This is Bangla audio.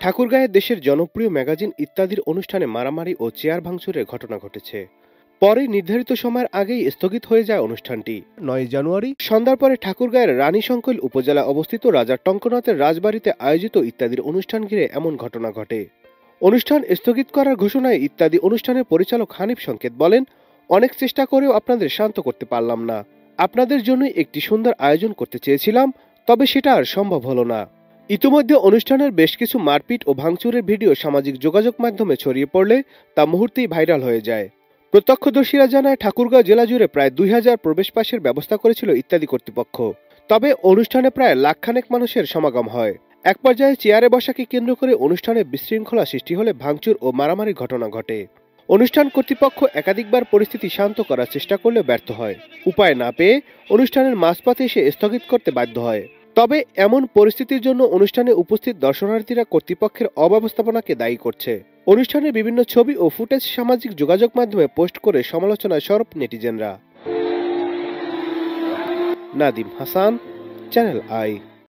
ঠাকুরগাঁয়ে দেশের জনপ্রিয় ম্যাগাজিন ইত্যাদির অনুষ্ঠানে মারামারি ও চেয়ার ভাঙচুরের ঘটনা ঘটেছে। পরে নির্ধারিত সময়ের আগেই স্থগিত হয়ে যায় অনুষ্ঠানটি। 9 জানুয়ারি সন্ধ্যার পরে ঠাকুরগাঁয়ের রানীশঙ্কৈল উপজেলায় অবস্থিত রাজা টঙ্কনাথের রাজবাড়িতে আয়োজিত ইত্যাদির অনুষ্ঠান ঘিরে এমন ঘটনা ঘটে। অনুষ্ঠান স্থগিত করার ঘোষণায় ইত্যাদি অনুষ্ঠানের পরিচালক হানিফ সংকেত বলেন, অনেক চেষ্টা করেও আপনাদের শান্ত করতে পারলাম না। আপনাদের জন্যই একটি সুন্দর আয়োজন করতে চেয়েছিলাম, তবে সেটা আর সম্ভব হলো না। ইতিমধ্যে অনুষ্ঠানের বেশ কিছু মারপিট ও ভাঙচুরের ভিডিও সামাজিক যোগাযোগ মাধ্যমে ছড়িয়ে পড়লে তা মুহূর্তেই ভাইরাল হয়ে যায়। প্রত্যক্ষদর্শীরা জানায়, ঠাকুরগাঁও জেলা জুড়ে প্রায় 2000 প্রবেশ পাসের ব্যবস্থা করেছিল ইত্যাদি কর্তৃপক্ষ। তবে অনুষ্ঠানে প্রায় লাখখানেক মানুষের সমাগম হয়। এক পর্যায়ে চেয়ারে বসাকে কেন্দ্র করে অনুষ্ঠানে বিশৃঙ্খলা সৃষ্টি হলে ভাঙচুর ও মারামারির ঘটনা ঘটে। অনুষ্ঠান কর্তৃপক্ষ একাধিকবার পরিস্থিতি শান্ত করার চেষ্টা করলেও ব্যর্থ হয়। উপায় না পেয়ে অনুষ্ঠানের মাঝপথে এসে স্থগিত করতে বাধ্য হয়। তবে এমন পরিস্থিতির জন্য অনুষ্ঠানে উপস্থিত দর্শনার্থীরা কর্তৃপক্ষের অব্যবস্থাপনাকে দায়ী করছে। অনুষ্ঠানের বিভিন্ন ছবি ও ফুটেজ সামাজিক যোগাযোগ মাধ্যমে পোস্ট করে সমালোচনায় সরব নেটিজেনরা। Nadim Hasan, channel I.